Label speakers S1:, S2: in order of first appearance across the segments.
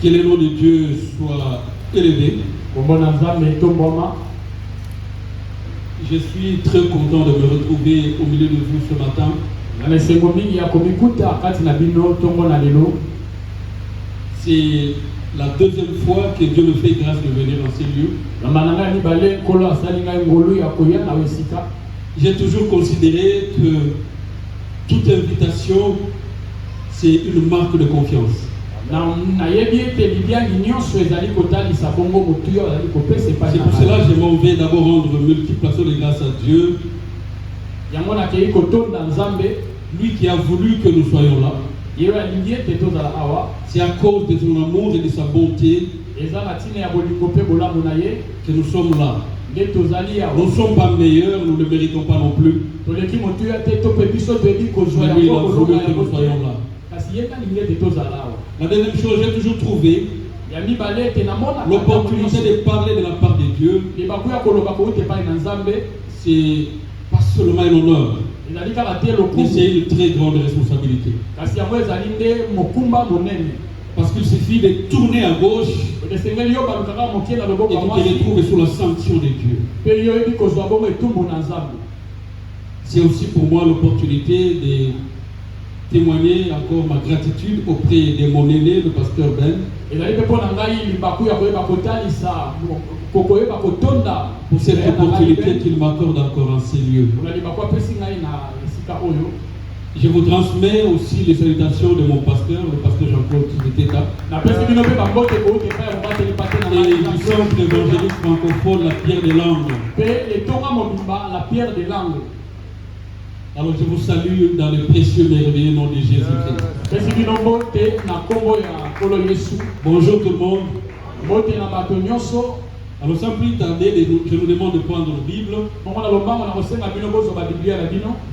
S1: Que le nom de Dieu soit élevé. Je suis très content de me retrouver au milieu de vous ce matin. C'est la deuxième fois que Dieu me fait grâce de venir dans ces lieux. J'ai toujours considéré que toute invitation, c'est une marque de confiance. C'est pour cela que je m'en vais d'abord rendre multiplication de grâce à Dieu. Lui qui a voulu que nous soyons là. C'est à cause de son amour et de sa bonté que nous sommes là. Nous ne sommes pas meilleurs, nous ne méritons pas non plus. Mais lui, il a voulu que nous soyons là. La deuxième chose, j'ai toujours trouvé l'opportunité de parler de la part de Dieu. C'est pas seulement un honneur, mais c'est une très grande responsabilité. Parce qu'il suffit de tourner à gauche et tu te retrouves sous la sanction de Dieu. C'est aussi pour moi l'opportunité de témoigner encore ma gratitude auprès de mon aîné, le pasteur Ben, pour cette opportunité qu'il m'accorde encore en ces lieux. Je vous transmets aussi les salutations de mon pasteur, le pasteur Jean-Claude Tita, et du centre évangélique francophone, la pierre des langues. Alors je vous salue dans le précieux merveilleux nom de Jésus-Christ. Bonjour tout le monde. Alors sans plus tarder, je vous demande de prendre la Bible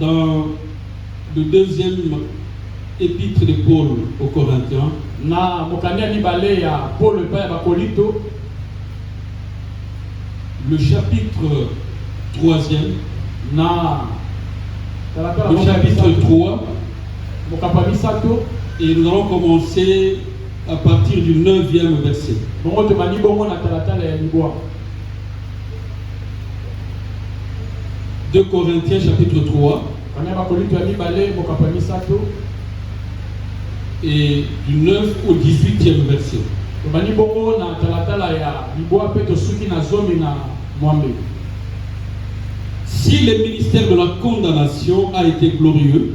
S1: dans le deuxième épître de Paul aux Corinthiens. Le chapitre 3e. Le chapitre 3. Et nous allons commencer à partir du 9e verset. 2 Corinthiens chapitre 3. Et du 9 au 18e verset. Si le ministère de la condamnation a été glorieux,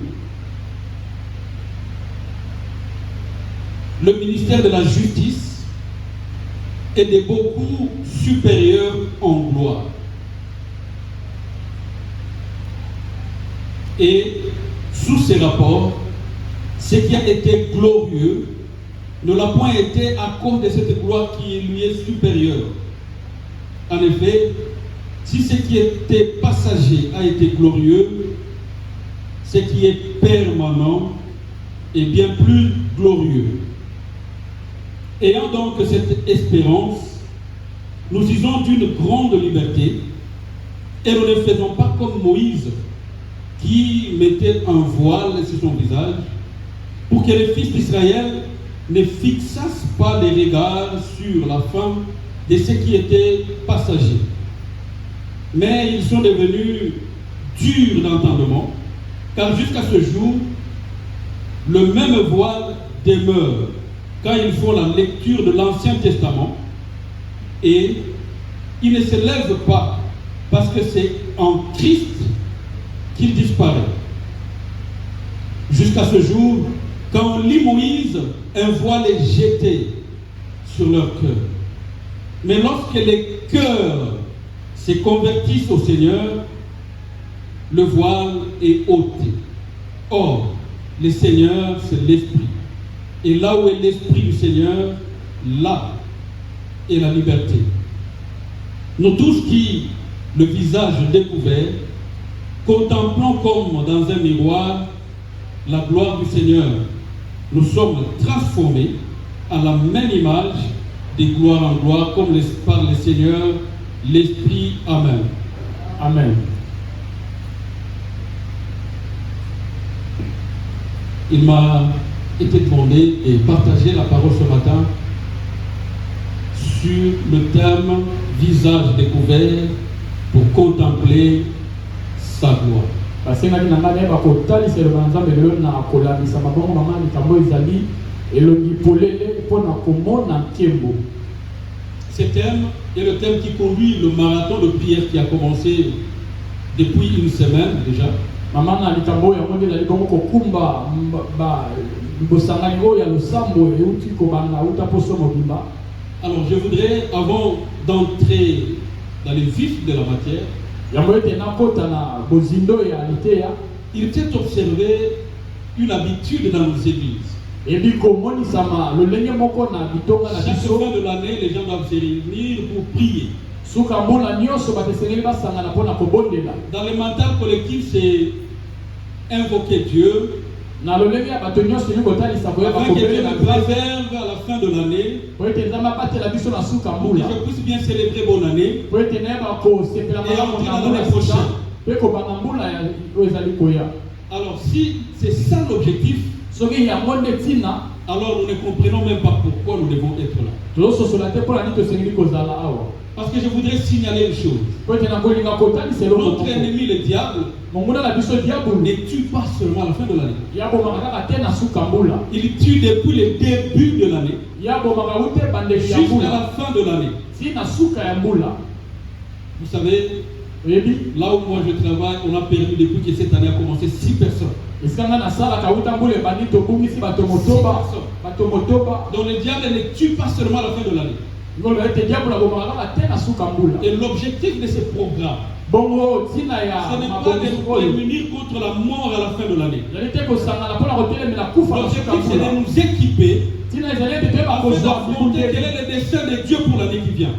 S1: le ministère de la justice est de beaucoup supérieur en gloire. Et sous ces rapports, ce qui a été glorieux ne l'a point été à cause de cette gloire qui lui est supérieure. En effet, si ce qui était passager a été glorieux, ce qui est permanent est bien plus glorieux. Ayant donc cette espérance, nous usons d'une grande liberté et nous ne faisons pas comme Moïse qui mettait un voile sur son visage pour que les fils d'Israël ne fixassent pas les regards sur la fin de ce qui était passager. Mais ils sont devenus durs d'entendement, car jusqu'à ce jour, le même voile demeure quand ils font la lecture de l'Ancien Testament, et ils ne se lèvent pas parce que c'est en Christ qu'il disparaît. Jusqu'à ce jour, quand on lit Moïse, un voile est jeté sur leur cœur. Mais lorsque les cœurs se convertissent au Seigneur, le voile est ôté. Or, le Seigneur, c'est l'Esprit. Et là où est l'Esprit du Seigneur, là est la liberté. Nous tous qui, le visage découvert, contemplons comme dans un miroir la gloire du Seigneur, nous sommes transformés à la même image de gloire en gloire, comme par le Seigneur, l'Esprit. Amen.
S2: Amen.
S1: Il m'a été demandé de partager la parole ce matin sur le thème visage découvert pour contempler sa gloire.
S2: basengaki na ngai nayeba kotalisa elongo na nzambe lelo na kolamisa mabongo mama likambo ezali elongi polele mpona komona nkembo.
S1: Ce thème est le thème qui conduit le marathon de prière qui a commencé depuis une semaine déjà.
S2: Mama na likambo ya mwenge ezali bongo kokumba bosangani oyo ya losambo euti kobanda uta poso mobimba.
S1: Alors je voudrais, avant d'entrer dans le vif de la matière, il était observé une habitude dans nos églises. Chaque fin de l'année, les gens doivent se réunir pour prier. Dans le mental collectif, c'est invoquer Dieu. Afin que Dieu me préserve à la fin de l'année, pour que je puisse bien célébrer bonne année et entrer dans l'année prochaine. Alors si c'est ça l'objectif, alors nous ne comprenons même pas pourquoi nous devons être là. Parce que je voudrais signaler une chose. Notre ennemi, le diable, ne tue pas seulement à la fin de l'année. Il tue depuis le début de l'année jusqu'à la fin de l'année. Vous savez, là où moi je travaille, on a perdu depuis que cette année a commencé 6 personnes. Donc le diable ne tue pas seulement à la fin de l'année. Et l'objectif de ce programme, ce n'est pas de nous prémunir contre la mort à la fin de l'année. L'objectif c'est de nous équiper afin d'affronter quel est le dessein de Dieu pour l'année qui vient.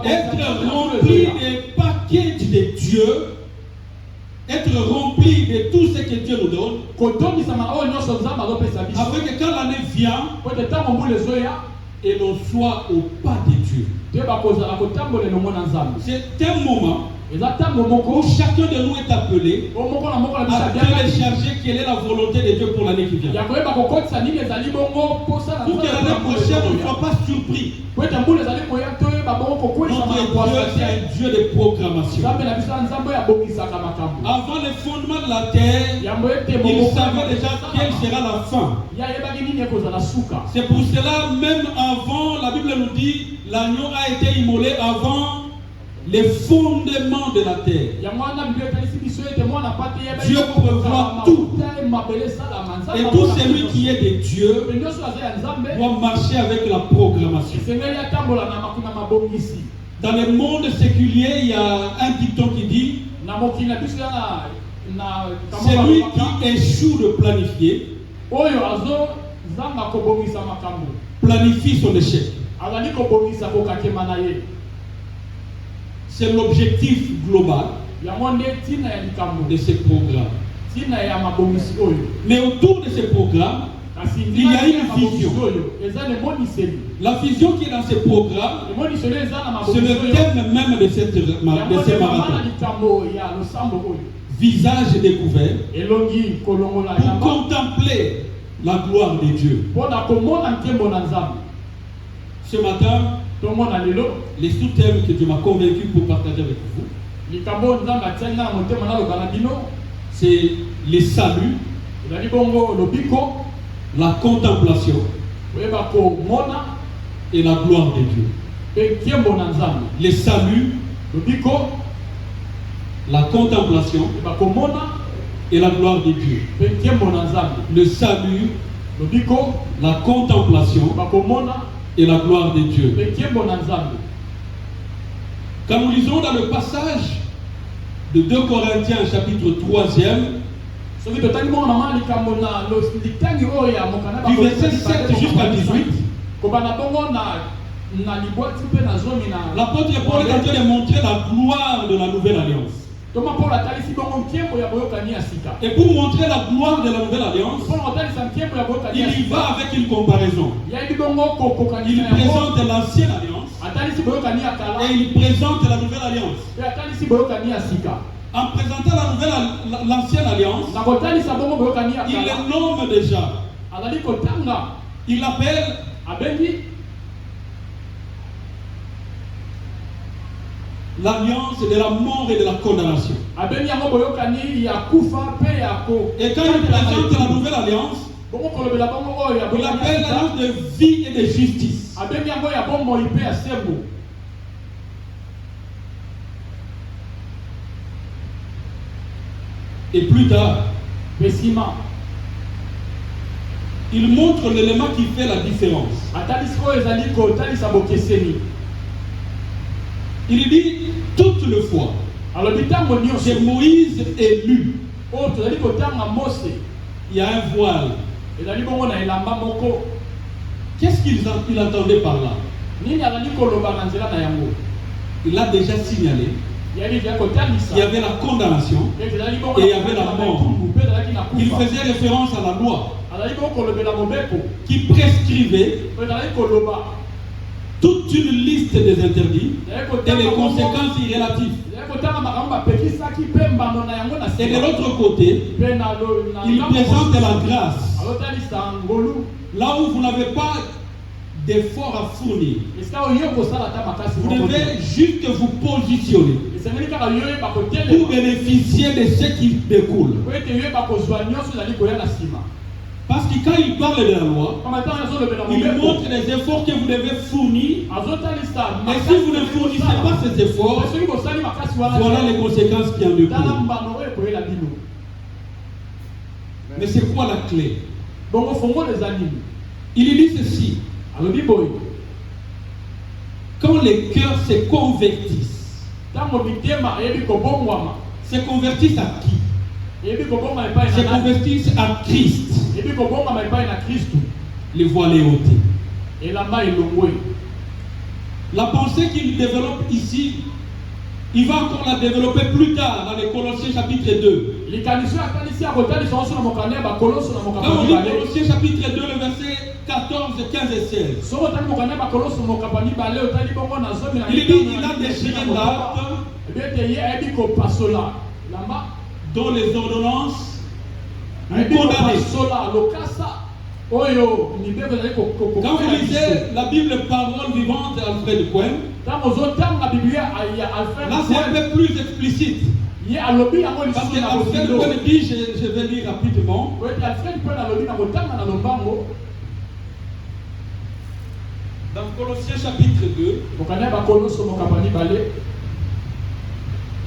S1: Être rempli des packages de Dieu, être rempli de tout ce que Dieu nous donne, afin que quand l'année vient, et l'on soit au pas de Dieu. C'est un moment où chacun de nous est appelé à télécharger quelle est la volonté de Dieu pour l'année qui vient. Pour que l'année prochaine, on ne soit pas surpris. Notre Dieu, c'est un Dieu de programmation. Avant le fondement de la terre, il savait déjà quelle sera la fin. C'est pour cela, même avant, la Bible nous dit, l'agneau a été immolé avant les fondements de la terre. Dieu prévoit tout. Et tout celui qui est de Dieu doit marcher avec la programmation. Dans le monde séculier, il y a un dicton qui dit celui qui échoue de planifier planifie son échec. C'est l'objectif global de ce programme. Mais autour de ce programme, il y a une vision. La vision qui est dans ce programme, c'est le thème même de ce marathon. Visage découvert pour contempler la gloire de Dieu. Ce matin, les sous-thèmes que Dieu m'a convaincu pour partager avec vous, c'est le salut, la contemplation et la gloire de Dieu. Le salut, la contemplation et la gloire de Dieu. Le salut, la contemplation et la gloire de Dieu. Quand nous lisons dans le passage de 2 Corinthiens chapitre 3e, du verset 7 jusqu'à 18, l'apôtre Paul est en train de montrer la gloire de la nouvelle alliance. Et pour montrer la gloire de la nouvelle alliance, il y va avec une comparaison. Il présente l'ancienne alliance et il présente la nouvelle alliance. En présentant l'ancienne alliance, il le nomme déjà. Il l'appelle l'alliance de la mort et de la condamnation.
S2: Abeni yango boyokani ya kufa pe ya ko.
S1: Et quand il présente la nouvelle alliance,
S2: Bongo kolobela bongo oyo ya
S1: il appelle l'alliance de vie et de justice.
S2: Abeni yango ya bombo ipe ya sembo.
S1: Et plus tard,
S2: Pesima.
S1: il montre l'élément qui fait la différence.
S2: Atalisiko ezali ko talisa bokeseni.
S1: Il dit toutes les fois,
S2: Alors bitango nyonso
S1: c'est Moïse élu.
S2: o tozali kotanga Mose.
S1: Il y a un voile.
S2: Ezali bongo na elamba moko.
S1: Qu'est-ce qu'il entendait par là?
S2: Nini azali koloba na nzela na yango?
S1: Il a déjà signalé.
S2: Il y
S1: avait la condamnation et il y avait la mort. Il faisait référence à la loi qui prescrivait toute une liste des interdits et les conséquences irrélatives. Et de l'autre côté, il présente la grâce. Là où vous n'avez pas d'effort à fournir, vous devez juste vous positionner pour bénéficier de ce qui découle. Parce que quand il parle de la loi, il montre les efforts que vous devez fournir. Et si vous ne fournissez pas ces efforts, voilà les conséquences qui en découlent. Mais c'est quoi la clé? Il dit ceci. Quand les cœurs se convertissent à qui? Se convertissent à Christ. Les voiles ôtées. La pensée qu'il développe ici, il va encore la développer plus tard dans les Colossiens chapitre 2. Dans les Colossiens chapitre 2, le verset 14, 15 et 16. Il dit il a déchiré l'acte dont les ordonnances nous condamnaient. Quand vous lisez la Bible Parole Vivante d'Alfred Cohen, là c'est un peu plus explicite. Parce que Alfred Cohen dit, je vais lire rapidement. Dans Colossiens chapitre 2,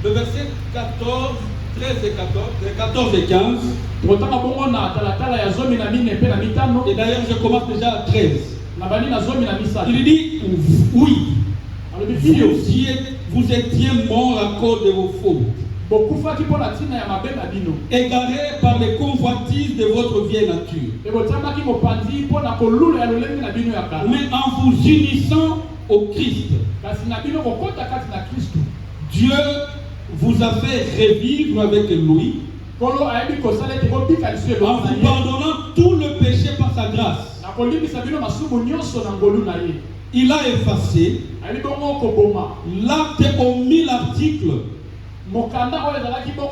S1: le verset 14, 13 et 14 et 15. Et d'ailleurs, je commence déjà à 13. Il dit, oui, vous étiez morts à cause de vos fautes, égarés par les convoitises de votre vieille nature. Mais en vous unissant au Christ, Dieu vous a fait revivre avec lui en vous pardonnant tout le péché par sa grâce. Il a effacé l'acte aux 1000 articles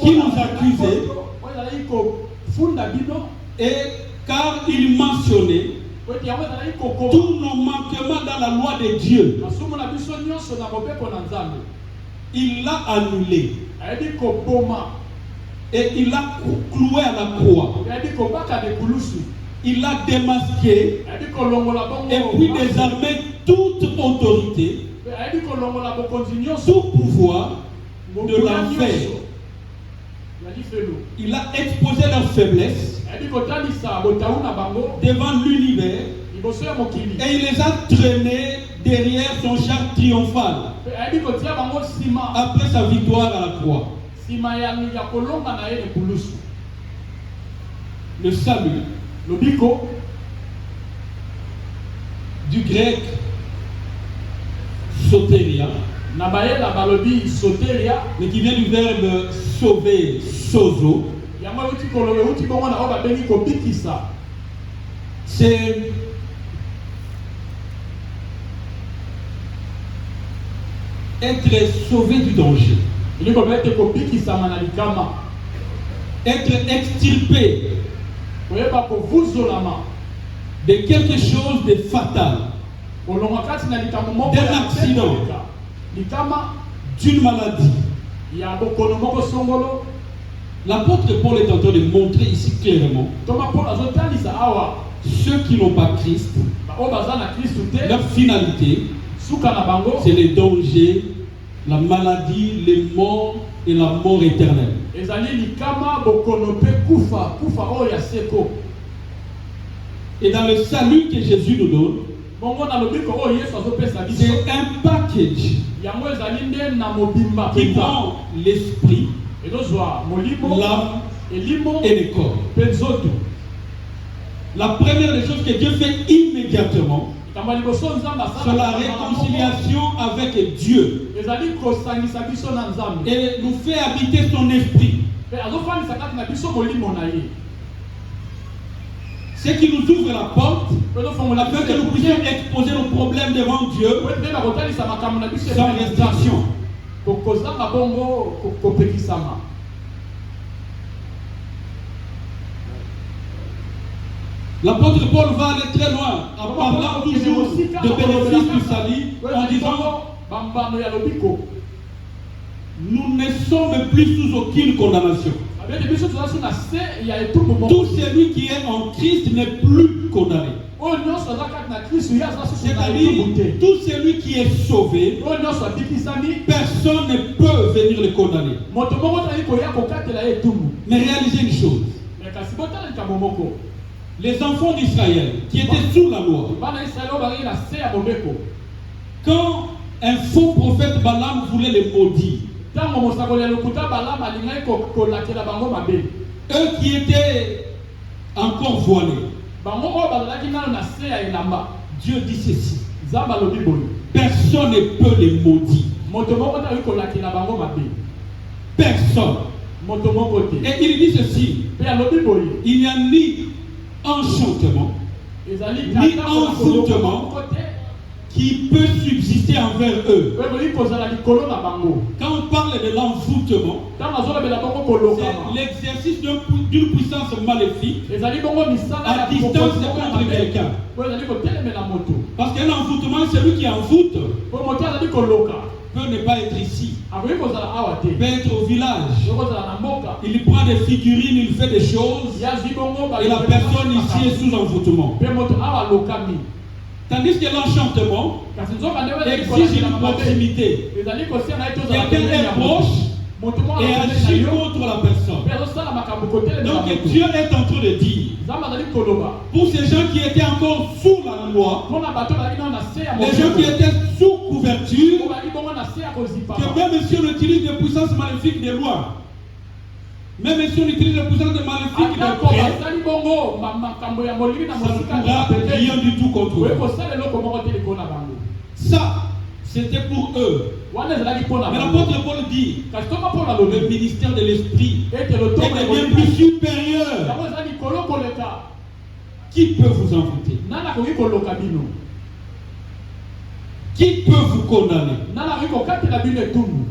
S1: qui nous accusaient, et car il mentionnait tous nos manquements dans la loi de Dieu. Il l'a annulé et il l'a cloué à la croix. Il l'a démasqué et puis désormais toute autorité, tout pouvoir de l'enfer. Il a exposé leur faiblesse devant l'univers et il les a traînés derrière son char triomphal après sa victoire à la croix. Le salut, du grec soteria, mais qui vient du verbe sauver, sozo. C'est être sauvé du danger, être extirpé de quelque chose de fatal, d'un accident, d'une maladie.
S2: ya bokono moko songolo.
S1: L'apôtre Paul est en train de montrer ici clairement
S2: Toma Paul azotalisa awa
S1: ceux qui n'ont pas Christ,
S2: o baza na Kristu te
S1: leur finalité,
S2: suka na bango
S1: c'est les dangers, la maladie, les morts et la mort éternelle.
S2: ezali likama bokono pe kufa oyo ya seko.
S1: Et dans le salut que Jésus nous donne,
S2: bongo na lobiko oyo Yesu azopesa biso
S1: c'est un package
S2: yango ezali nde na mobimba
S1: qui
S2: penza
S1: prend l'esprit,
S2: ezozwa molimo
S1: l'âme
S2: elimo
S1: et le corps.
S2: pe nzoto.
S1: La première des choses que Dieu fait immédiatement,
S2: likambo ya liboso nzambe
S1: c'est la
S2: asala
S1: réconciliation avec Dieu
S2: ezali kosangisa biso na nzambe
S1: et nous fait habiter son esprit.
S2: pe azofandisa kati na biso molimo na ye.
S1: Ce qui nous ouvre la porte
S2: pe tofongola
S1: afin que nous puissions exposer nos problèmes devant Dieu
S2: nde bakotalisa makambo na biso
S1: sans restriction.
S2: kozanga bongo kopekisama.
S1: L'apôtre Paul va aller très loin en parlant toujours de bénéfices du salut en disant
S2: bambano ya lobiko
S1: nous ne sommes plus sous aucune condamnation.
S2: abete biso tozali na se ya etumbu moko.
S1: Tout celui qui est en Christ n'est plus condamné.
S2: oyo nyonso aza kati na Kristu ye aza susu na
S1: C'est-à-dire,
S2: etumbu te.
S1: tout celui qui est sauvé,
S2: oyo nyonso abikisami
S1: personne ne peut venir le condamner.
S2: moto moko tali koya kokatela ye etumbu.
S1: Mais réalisez une chose,
S2: me kasi botala likambo moko
S1: les enfants d'Israël qui étaient sous la loi,
S2: bana Israele oyo bazali na se ya mobeko
S1: quand un faux prophète Balaam voulait les maudire,
S2: ntango mosakoli ya lokuta Balamu alingaki kolakela bango mabe,
S1: eux qui étaient encore voilés,
S2: bango oyo bazalaki nano na se ya elamba,
S1: Dieu dit ceci,
S2: nzambe alobi boye
S1: personne ne peut les maudire.
S2: moto moko te akoki kolakela bango mabe,
S1: Personne.
S2: moto moko te.
S1: Et il dit ceci,
S2: Pe alobi boye
S1: il n'y a ni enchantement,
S2: ezali
S1: ni envoûtement qui peut subsister envers eux.
S2: oyo kozala likolo na bango.
S1: Quand on parle de l'envoûtement,
S2: Ntango azolobela bango kolokama
S1: c'est l'exercice d'une puissance maléfique
S2: ezali bongo misala
S1: à
S2: ya
S1: distance contre quelqu'un.
S2: oyo ezali kotelemela moto
S1: Parce qu'un envoûtement, celui qui envoûte
S2: po moto azali koloka
S1: peut ne pas être ici,
S2: akoki kozala awa te,
S1: peut être au village.
S2: oyo kozala na mboka
S1: Il prend des figurines, il fait des choses,
S2: yazwi bongo
S1: et la personne ici est sous envoûtement.
S2: pe moto awa alokami.
S1: Tandis que l'enchantement
S2: kasi nzoka nde oyo ezali
S1: exige
S2: kolakela
S1: une
S2: mabe
S1: proximité.
S2: ezali kosia na ye tozala
S1: Quelqu'un
S2: pembeni
S1: est
S2: ya moto.
S1: proche
S2: moto moko
S1: et
S2: azali na
S1: agit
S2: yo
S1: contre la personne.
S2: pe azosala makambo kotelemela
S1: Donc
S2: moto.
S1: Dieu est en train de dire,
S2: nzambe azali koloba
S1: pour ces gens qui étaient encore sous la loi,
S2: mpona bato bazali nano na se ya
S1: les gens qui étaient sous couverture,
S2: po bazali bongo na se ya kozipama.
S1: que même si on utilise des puissances maléfiques des lois, même si on utilise des puissances maléfiques
S2: atako
S1: des prêts,
S2: basali bongo makambo ya molili na
S1: ça ne
S2: mosika
S1: pourra rien du tout contre
S2: oye
S1: eux.
S2: kosala eloko moko te likolo na bango
S1: Ça, c'était pour eux.
S2: wana ezalaki mpona
S1: Mais
S2: bango.
S1: l'apôtre Paul dit,
S2: kasi toka mpona
S1: le
S2: lobi
S1: ministère de l'esprit
S2: ete
S1: est
S2: lotomo
S1: bien plus supérieur.
S2: yango eza likolo koleka
S1: Qui peut vous envoûter?
S2: nani akoki koloka bino,
S1: Qui peut vous condamner?
S2: nani akoki kokatela bino etumbu.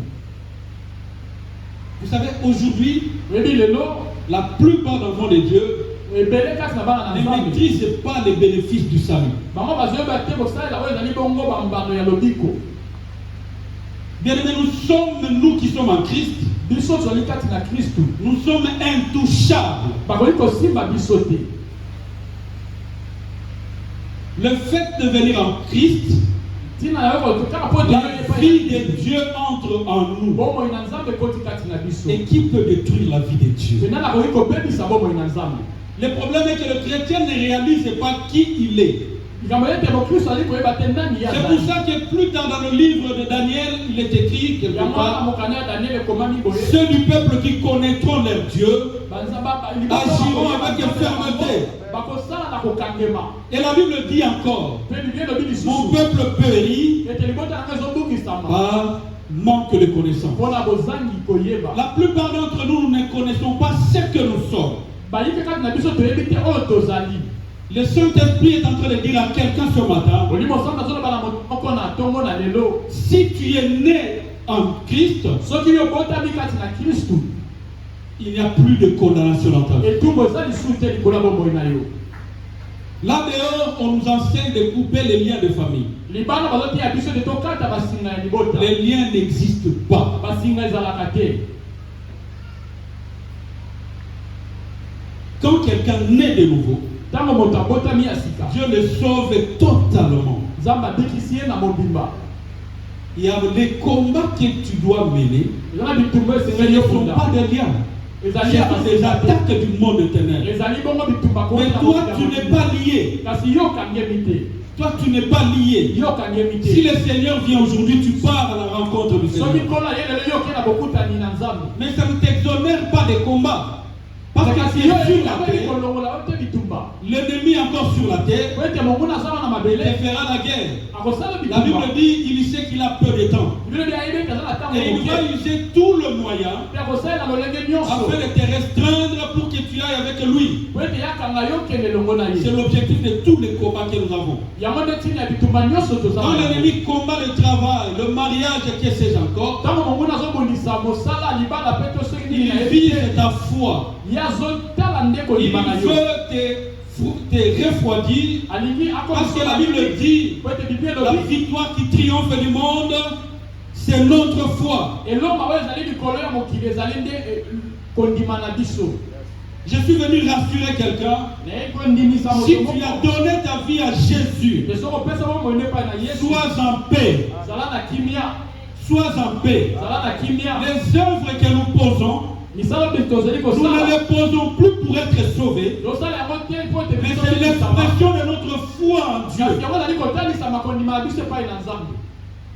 S1: Vous savez, aujourd'hui,
S2: oyebi lelo
S1: la plupart d'enfants de Dieu
S2: ebele kasi na bana na
S1: ne
S2: nzambe
S1: maîtrisent pas les bénéfices du salut.
S2: bango bazoyeba te kosalela oyo ezali bongo bambano ya lobiko.
S1: Bien aimés, nous qui sommes en Christ,
S2: biso tozali kati na Kristu
S1: nous sommes intouchables.
S2: bakoki kosimba biso te.
S1: Le fait de venir en Christ,
S2: ntina na yo kaka po
S1: la vie de Dieu entre en nous.
S2: bomoi na nzambe ekoti kati na biso.
S1: Et qui peut détruire la vie de Dieu?
S2: nani akoki kobebisa bomoi na nzambe.
S1: Le problème est que le chrétien ne réalise pas qui il est.
S2: likambo ete mokristo azali koyeba te nani ye
S1: C'est pour
S2: azali.
S1: ça que plus tard dans le livre de Daniel, il est écrit quelque
S2: yango wana
S1: part,
S2: mokanda ya daniel ekomami boye
S1: ceux du peuple qui connaîtront leur Dieu
S2: agiront
S1: avec fermeté.
S2: bakosala na kokangema.
S1: Et la Bible dit encore,
S2: mpe biblie elobi
S1: mon
S2: lisusu
S1: peuple périt
S2: ete libota nanga ezobukisama
S1: par manque de connaissance.
S2: mpona bozangi koyeba.
S1: La plupart d'entre nous, nous ne connaissons pas ce que nous sommes.
S2: bayike kati na biso toyebi te oyo tozali.
S1: Le Saint-Esprit est en train de dire à quelqu'un ce matin,
S2: olimo osanga azoloba na moto moko na ntongo na lelo
S1: si tu es né en Christ,
S2: soki yo obotami kati na Kristu
S1: il n'y a plus de condamnation dans ta vie.
S2: etumbu eza lisusu te likolo ya bomoi na yo.
S1: Là dehors, on nous enseigne de couper les liens de famille. Les liens n'existent pas. Quand quelqu'un naît de nouveau, Dieu le sauve totalement. Il y a des combats que tu dois mener. Ce ne sont pas des liens. Ce sont des attaques du monde éternel. Mais toi, tu n'es pas lié. Toi, tu n'es pas lié. Si le Seigneur vient aujourd'hui, tu pars à la rencontre du Seigneur. Mais ça ne t'exonère pas des combats. Parce que tu es sur la terre, l'ennemi encore sur la terre, il fera la guerre. La Bible dit, il sait qu'il a peu de temps. Et il va utiliser tout le moyen afin de te restreindre pour que tu ailles avec lui. C'est l'objectif de tous les combats que nous avons. Quand l'ennemi combat le travail, le mariage, que sais-je encore, il vise ta foi. Il veut te refroidir parce que la Bible dit la victoire qui triomphe du monde, c'est notre foi. Je suis venu rassurer quelqu'un. Si tu as donné ta vie à Jésus, sois en paix. Sois en paix. Les œuvres que nous posons, nous ne les posons plus pour être sauvés, mais c'est l'expression de notre foi en Dieu.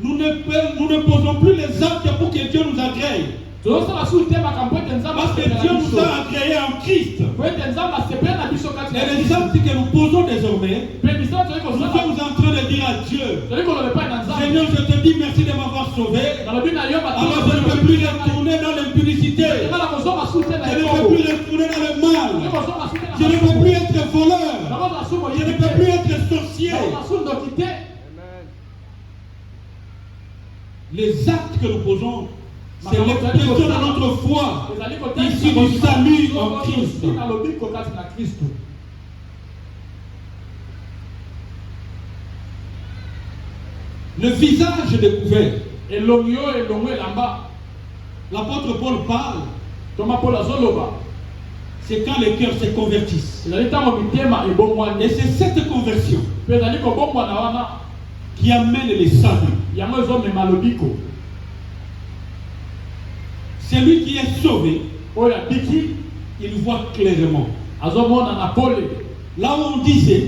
S1: Nous ne posons plus les actes pour que Dieu nous agrée. Parce que Dieu nous a agréés en Christ. Et les actes que nous posons désormais, nous sommes en train de dire à Dieu, Seigneur, je te dis merci de m'avoir sauvé. Alors je ne peux plus retourner dans l'impudicité. Je ne peux plus retourner dans le mal. Je ne peux plus être voleur. Je ne peux plus être sorcier. Les actes que nous posons, c'est l'expression de notre foi, ici du salut en Christ. Le visage découvert. L'apôtre Paul parle. C'est quand les cœurs se convertissent. Et c'est cette conversion qui amène les saluts. Celui qui est sauvé, il voit clairement. Là où on disait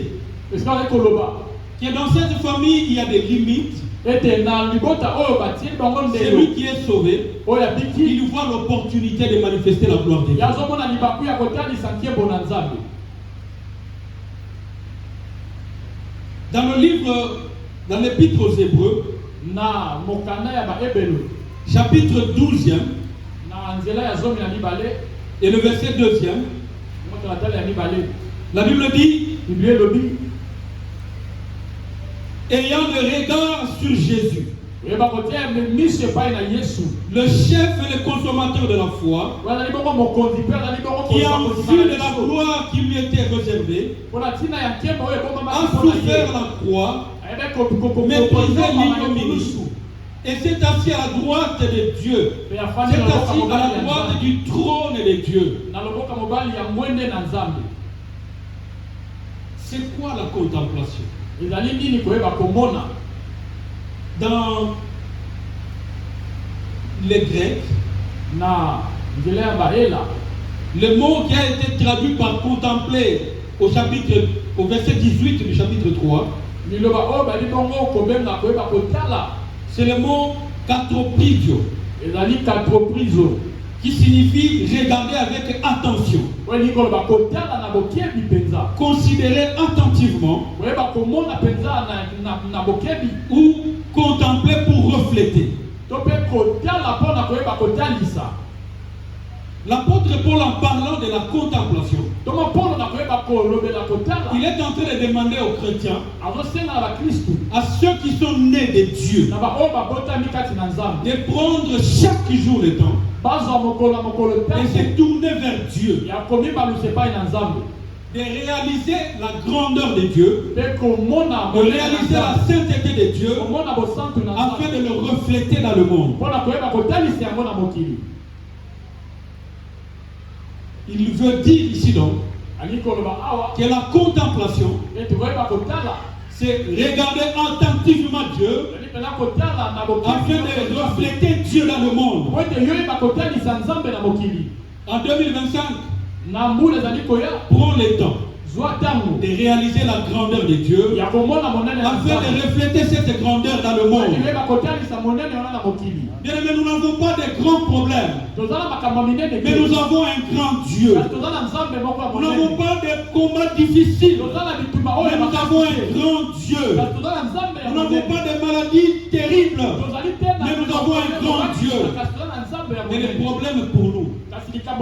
S1: que dans cette famille il y a des limites, celui qui est sauvé, il voit l'opportunité de manifester la gloire de Dieu. Dans le livre, dans l'épître aux Hébreux, chapitre 12e, et le verset 2e, la Bible dit, ayant le regard sur Jésus, le chef et le consommateur de la foi, qui a vu de la gloire qui lui était réservée, a souffert la croix, méprisé l'ignominie, et s'est assis à la droite de Dieu. S'est assis à la droite du trône de Dieu. C'est quoi la contemplation? Dans les Grecs, le mot qui a été traduit par contempler au verset 18 du chapitre 3, c'est le mot katroprizio, qui signifie regarder avec attention, considérer attentivement ou contempler pour refléter. L'apôtre Paul, en parlant de la contemplation, il est en train de demander aux chrétiens, à ceux qui sont nés de Dieu, de prendre chaque jour le temps et se tourner vers Dieu. de réaliser la grandeur de Dieu,
S2: de
S1: réaliser la sainteté de Dieu, afin de le refléter dans le monde. Il veut dire ici donc que la contemplation, c'est regarder attentivement Dieu afin de refléter Dieu dans le monde. En 2025, prends le temps de réaliser la grandeur de Dieu afin de refléter cette grandeur dans le monde. Bien aimé, nous n'avons pas de grands problèmes, mais nous avons un grand Dieu. Nous n'avons pas de combats difficiles, mais nous avons un grand Dieu. Nous n'avons pas de maladies terribles, mais nous avons un grand Dieu. Mais le problème pour nous,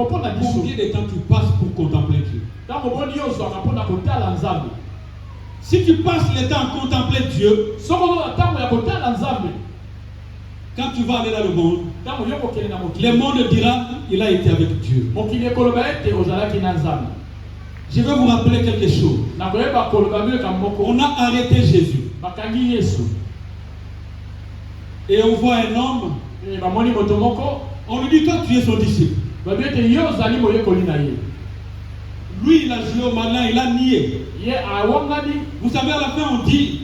S1: combien de temps tu passes pour contempler Dieu? Si tu passes le temps à contempler Dieu, quand tu vas aller dans le monde, le monde dira il a été avec Dieu. Je vais vous rappeler quelque chose. On a arrêté Jésus. Et on voit un homme. On lui dit toi tu es son disciple. Lui il a joué au malin, il a nié. Vous savez à la fin on dit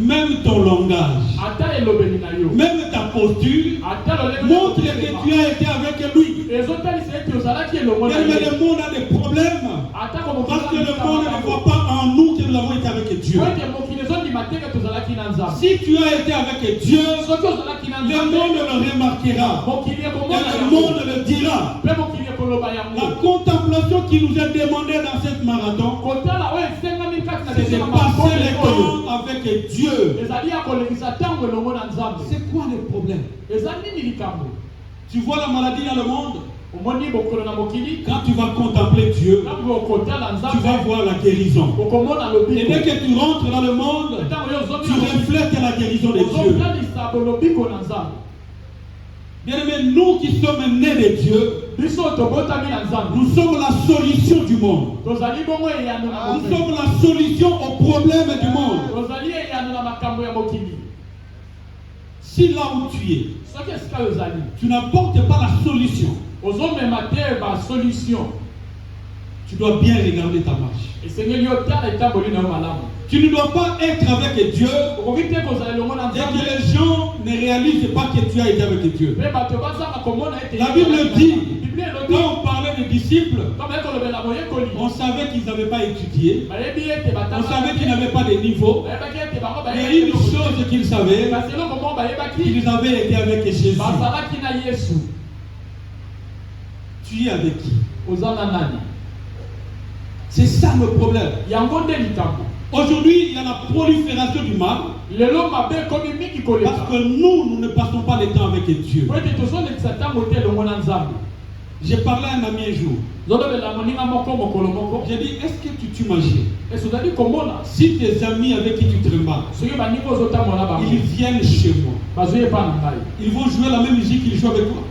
S1: même ton langage, même ta posture montre que tu as été avec lui. Mais le monde a des problèmes parce que le monde ne voit pas en nous que nous avons été avec Dieu. Si tu as été avec Dieu, le monde le remarquera et le monde le dira. La contemplation qui nous est demandée dans cette marathon, c'est de passer le temps avec Dieu. C'est quoi le problème? Tu vois la maladie dans le monde? Quand tu vas contempler Dieu, tu vas voir la guérison. Et dès que tu rentres dans le monde, tu reflètes la guérison de Dieu. Bien aimé, nous qui sommes nés de Dieu, nous sommes la solution du monde. Nous sommes la solution aux problèmes du monde. Si là où tu es, tu n'apportes pas la solution, tu dois bien regarder ta marche. Tu ne dois pas être avec Dieu et que les gens ne réalisent pas que tu as été avec Dieu. La Bible dit, quand on parlait des disciples, on savait qu'ils n'avaient pas étudié, on savait qu'ils n'avaient pas de niveau. Mais une chose qu'ils savaient, qu'ils avaient été avec Jésus. Tu es avec qui? C'est ça le problème. Aujourd'hui, il y a la prolifération du mal. Parce que nous ne passons pas le temps avec Dieu. J'ai parlé à un ami un jour. J'ai dit, est-ce que tu t'imagines si tes amis avec qui tu te remarques, ils viennent chez moi, ils vont jouer la même musique qu'ils jouent avec toi?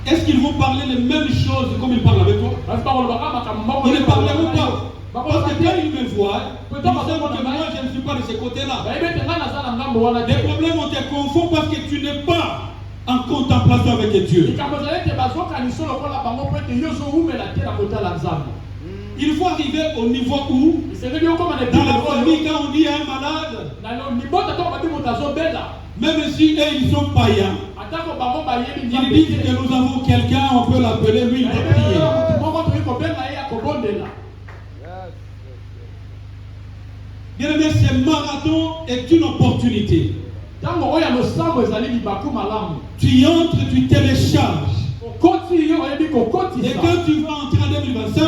S1: Est-ce qu'ils vont parler les mêmes choses comme ils parlent avec toi? Ils ne parleront pas. Parce que quand ils me voient, ils savent que moi je ne suis pas de ce côté-là. Des problèmes, on te confond parce que tu n'es pas en contemplation avec Dieu. Il faut arriver au niveau où, dans la famille, quand on dit un malade, même si eux ils sont païens, ils disent que nous avons quelqu'un, on peut l'appeler, lui il va prier. Bien aimé, ce marathon est une opportunité. Tu entres, tu télécharges. Et quand tu vas entrer en 2025,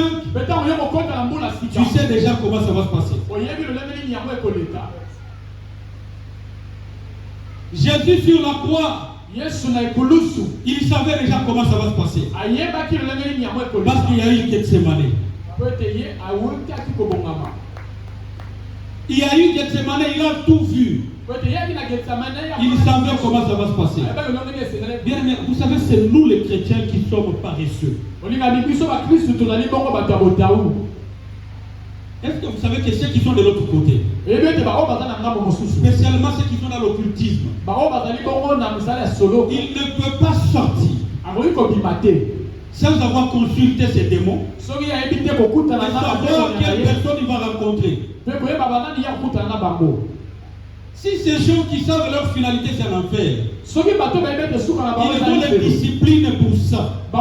S1: tu sais déjà comment ça va se passer. Jésus sur la croix, il savait déjà comment ça va se passer. Parce qu'il y a eu Gethsemane. Il y a eu Gethsemane, il a tout vu. Il savait comment ça va se passer. Bien, mais vous savez, c'est nous les chrétiens qui sommes paresseux. Est-ce que vous savez que ceux qui sont de l'autre côté, spécialement ceux qui sont dans l'occultisme, ils ne peuvent pas sortir sans avoir consulté ces démons et savoir quelle personne il va rencontrer. Si ces gens qui savent leur finalité c'est l'enfer, ils ont les disciplines pour ça. Mais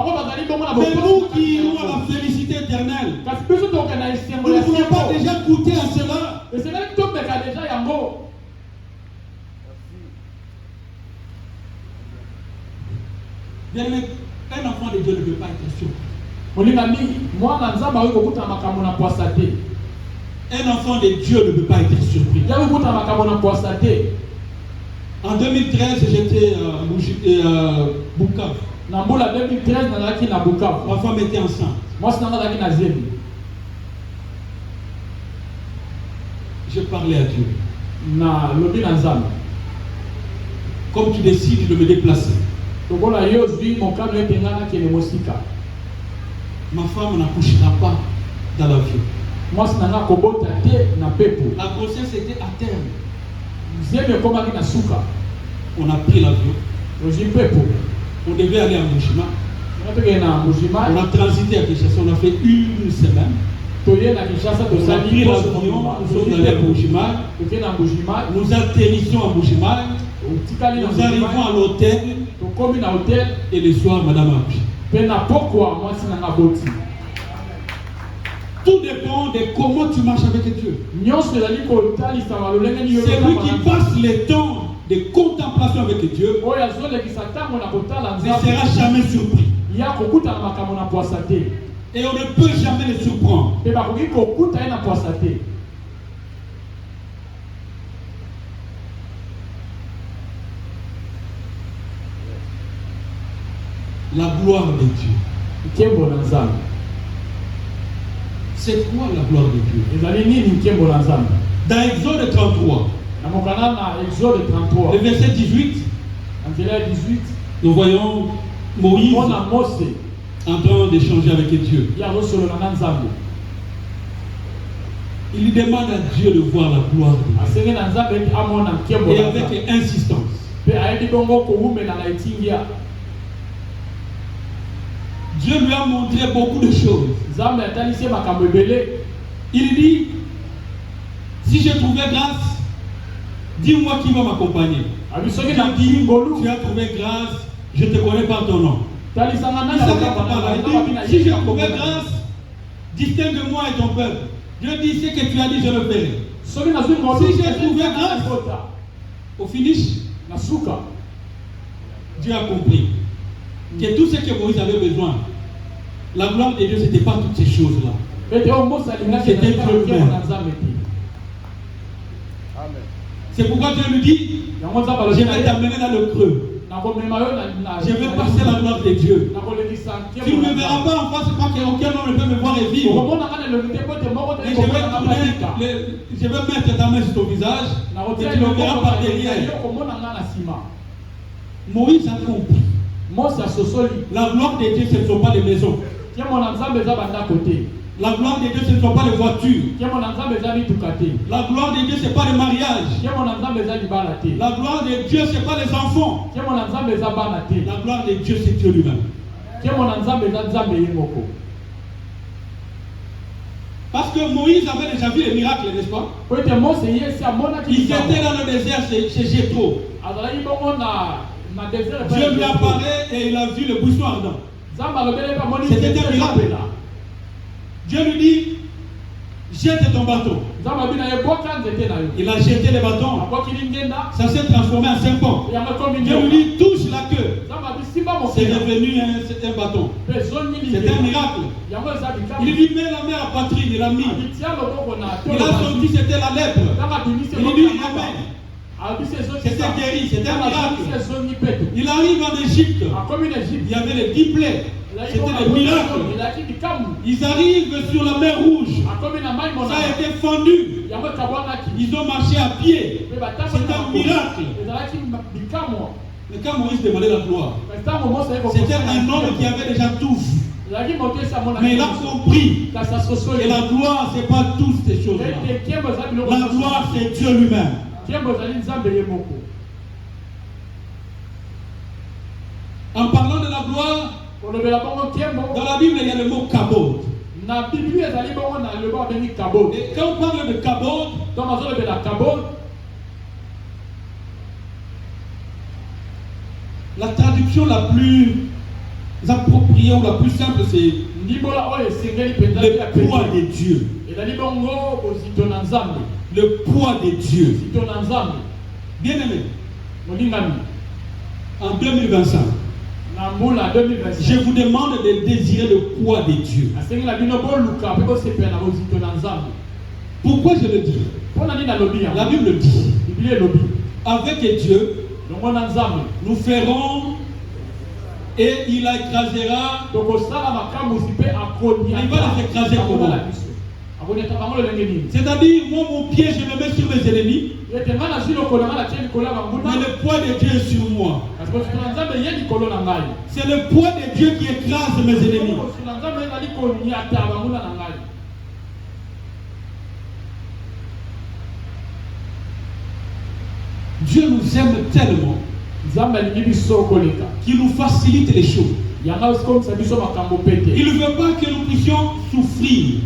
S1: nous qui irons à la félicité éternelle, nous ne pouvons pas déjà goûter à cela. Bien, mais un enfant de Dieu ne peut pas être surpris. Un enfant de Dieu ne peut pas être surpris. En 2013, j'étais à Bukavu. Ma femme était enceinte. Je parlais à Dieu. Comme tu décides de me déplacer, ma femme n'accouchera pas dans l'avion. La grossesse était à terme. On a pris l'avion. On devait aller à Mbuji-Mayi. On a transité à Kinshasa. On a fait une semaine. On a pris l'avion. Nous sommes allés à Mbuji-Mayi. Nous atterrissons à Mbuji-Mayi. Nous arrivons à l'hôtel. Et le soir, madame a pris. Tout dépend de comment tu marches avec Dieu. Celui qui passe le temps de contemplation avec Dieu ne sera jamais surpris. Et on ne peut jamais le surprendre. La gloire de Dieu. C'est quoi la gloire de Dieu? Dans Exode 33, le verset 18, nous voyons Moïse en train d'échanger avec Dieu. Il lui demande à Dieu de voir la gloire de Dieu. Et avec insistance. Dieu lui a montré beaucoup de choses. Il dit, si j'ai trouvé grâce, dis-moi qui va m'accompagner. Il dit, tu as trouvé grâce, je te connais par ton nom. Il dit, si j'ai trouvé grâce, distingue-moi et ton peuple. Dieu dit, ce que tu as dit, je le ferai. Si j'ai trouvé grâce, au finish, Dieu a compris que tout ce que Moïse avait besoin, la gloire de Dieu, ce n'était pas toutes ces choses-là. C'était Dieu lui-même. C'est pourquoi Dieu lui dit, je vais t'amener dans le creux. Je vais passer la gloire de Dieu. Tu ne me verras pas en face, pas qu'aucun homme ne peut me voir et vivre. Et je vais mettre ta main sur ton visage et tu me verras par derrière. Moïse a compris. La gloire de Dieu, ce ne sont pas les maisons. La gloire de Dieu, ce ne sont pas les voitures. La gloire de Dieu, ce n'est pas les mariages. La gloire de Dieu, ce n'est pas les enfants. La gloire de Dieu, c'est Dieu lui-même. Parce que Moïse avait déjà vu les miracles, n'est-ce pas? Il était dans le désert chez Jéthro. Dieu lui apparaît et il a vu le buisson ardent. C'était un miracle. Dieu lui dit, jette ton bâton. Il a jeté le bâton. Ça s'est transformé en serpent. Dieu lui dit, touche la queue. C'est devenu un bâton. C'est un miracle. Il lui dit, mets la main à poitrine. Il a mis. Il a senti, c'était la lèpre. Il lui dit, amen. C'était guéri, c'était un miracle. Il arrive en Égypte. Il y avait les 10 plaies. C'était des miracles. Ils arrivent sur la mer Rouge. Ça a été fendu. Ils ont marché à pied. C'est un miracle. Mais quand Moïse demandait la gloire, c'était un homme qui avait déjà tout. Mais il a compris que la gloire, ce n'est pas toutes ces choses-là. La gloire, c'est Dieu lui-même. En parlant de la gloire, dans la Bible, il y a le mot kabod. Et quand on parle de kabod, la traduction la plus appropriée ou la plus simple, c'est le poids de Dieu. Le poids de Dieu. Bien aimé, en 2025, je vous demande de désirer le poids de Dieu. Pourquoi je le dis? La Bible dit, avec Dieu, nous ferons et il écrasera. Il va les écraser comment? C'est-à-dire, moi, mon pied, je le mets sur mes ennemis. Mais le poids de Dieu est sur moi. C'est le poids de Dieu qui écrase mes ennemis. Dieu nous aime tellement qu'il nous facilite les choses. Il ne veut pas que nous puissions souffrir.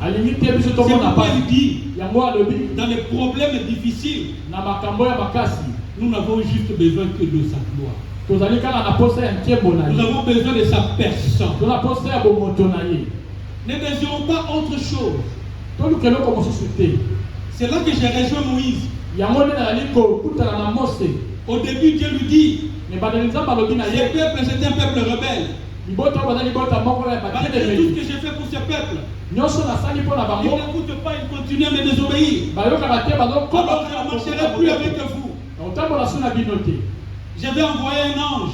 S1: C'est pourquoi il dit, dans les problèmes difficiles, nous n'avons juste besoin que de sa gloire. Nous avons besoin de sa personne. Ne désirons pas autre chose. C'est là que j'ai rejoint Moïse. Au début, Dieu lui dit, ce peuple, c'est un peuple rebelle. Malgré tout ce que j'ai fait pour ce peuple, il n'écoute pas, il continue à me désobéir. Alors je ne marcherai plus avec vous. Je vais envoyer un ange.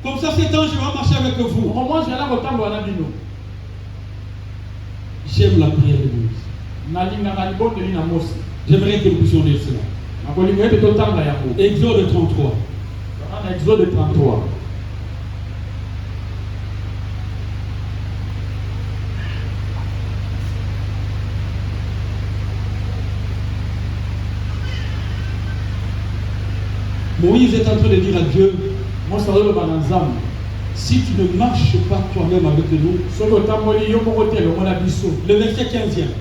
S1: Comme ça, cet ange va marcher avec vous. J'aime la prière de Moïse. J'aimerais que nous puissions lire cela. Exode 33.
S2: Exode 33.
S1: Moïse est en train de dire à Dieu, si tu ne marches pas toi-même avec nous, le verset 15e,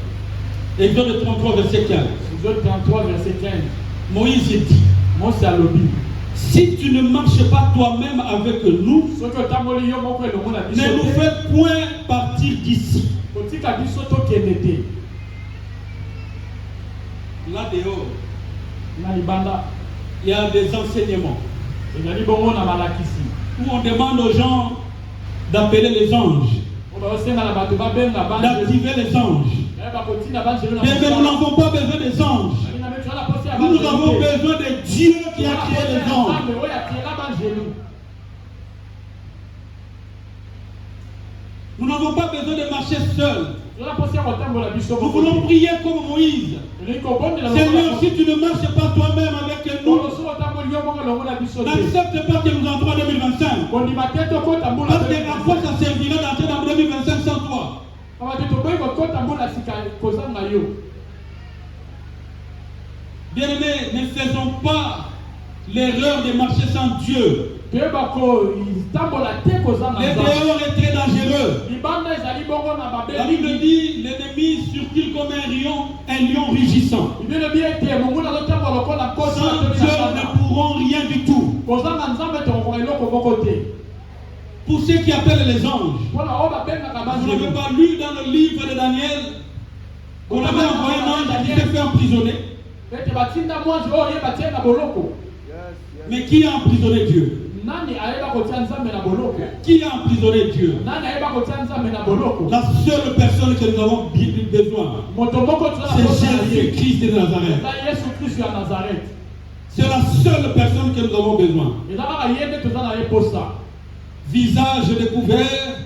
S1: Exode 33, verset 15.
S2: Exode 33, verset 15.
S1: Moïse dit, si tu ne marches pas toi-même avec nous, ne nous fais point partir d'ici. Là dehors, il y a des enseignements où on demande aux gens d'appeler les anges, d'activer les anges. Mais nous n'avons pas besoin des anges. Nous avons besoin de Dieu qui a créé les anges. Nous n'avons pas besoin de marcher seuls. Nous voulons prier comme Moïse. Seigneur, si tu ne marches pas toi-même avec nous, n'accepte pas que nous entrons en 2025. Parce que à quoi ça servira d'entrer dans 2025 sans toi? Bien-aimés, ne faisons pas l'erreur de marcher sans Dieu. Les dehors est très dangereux. La Bible dit l'ennemi surgit comme un lion rugissant. Sans Dieu, ne pourront rien du tout. Pour ceux qui appellent les anges, vous n'avez pas lu dans le livre de Daniel qu'on avait envoyé un ange qui s'est fait emprisonner. Mais qui a emprisonné Dieu? Qui a emprisonné Dieu? La seule personne que nous avons besoin, c'est Jésus-Christ de Nazareth. C'est la seule personne que nous avons besoin. visage découvert,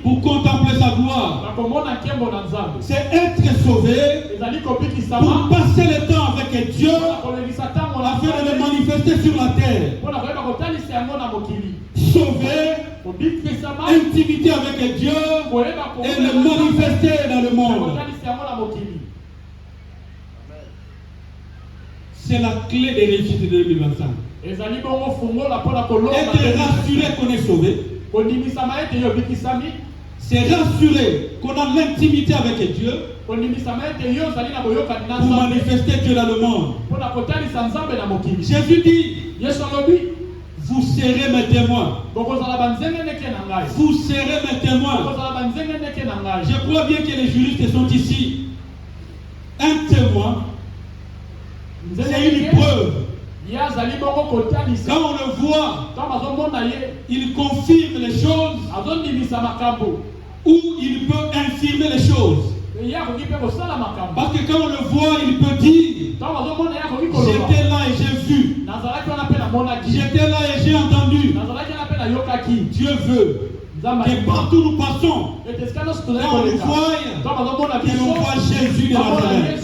S1: pour contempler sa gloire. C'est être sauvé pour passer le temps avec Dieu afin de le manifester sur la terre. Sauvé, intimité avec Dieu et le manifester dans le monde. C'est la clé des réussites de 2025. Être rassuré qu'on est sauvé. C'est rassuré qu'on a l'intimité avec Dieu pour manifester Dieu dans le monde. Jésus dit, vous serez mes témoins. Vous serez mes témoins. Je crois bien que les juristes sont ici. Un témoin, c'est une preuve. Quand on le voit, il confirme les choses ou il peut infirmer les choses. Parce que quand on le voit, il peut dire, j'étais là et j'ai vu. J'étais là et j'ai entendu. Dieu veut que partout nous passons, quand on nous voit, que l'on voit Jésus de Nazareth.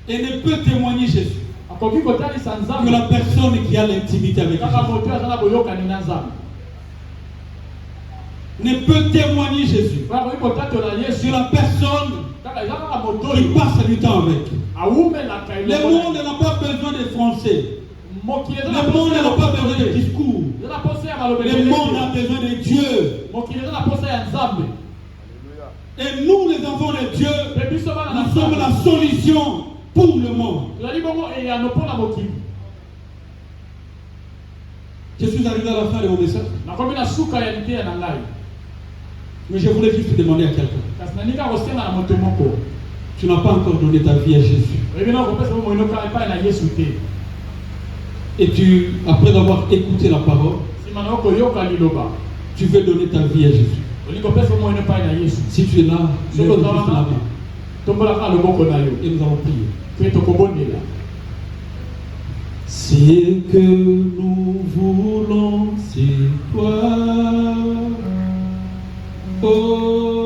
S1: Et ne peut témoigner Jésus que la personne qui a l'intimité avec Jésus. Ne peut témoigner Jésus sur la personne qui passe du temps avec. Le monde n'a pas besoin de français. Le monde n'a pas besoin de discours. Le monde a besoin de Dieu. Et nous, les enfants de Dieu, nous sommes la solution pour le monde. Je suis arrivé à la fin de mon message. Mais je voulais juste demander à quelqu'un. Tu n'as pas encore donné ta vie à Jésus. Et tu, après avoir écouté la parole, tu veux donner ta vie à Jésus. Si tu es là, lève juste la main. Et nous allons prier. Ce que nous voulons, c'est toi. Oh.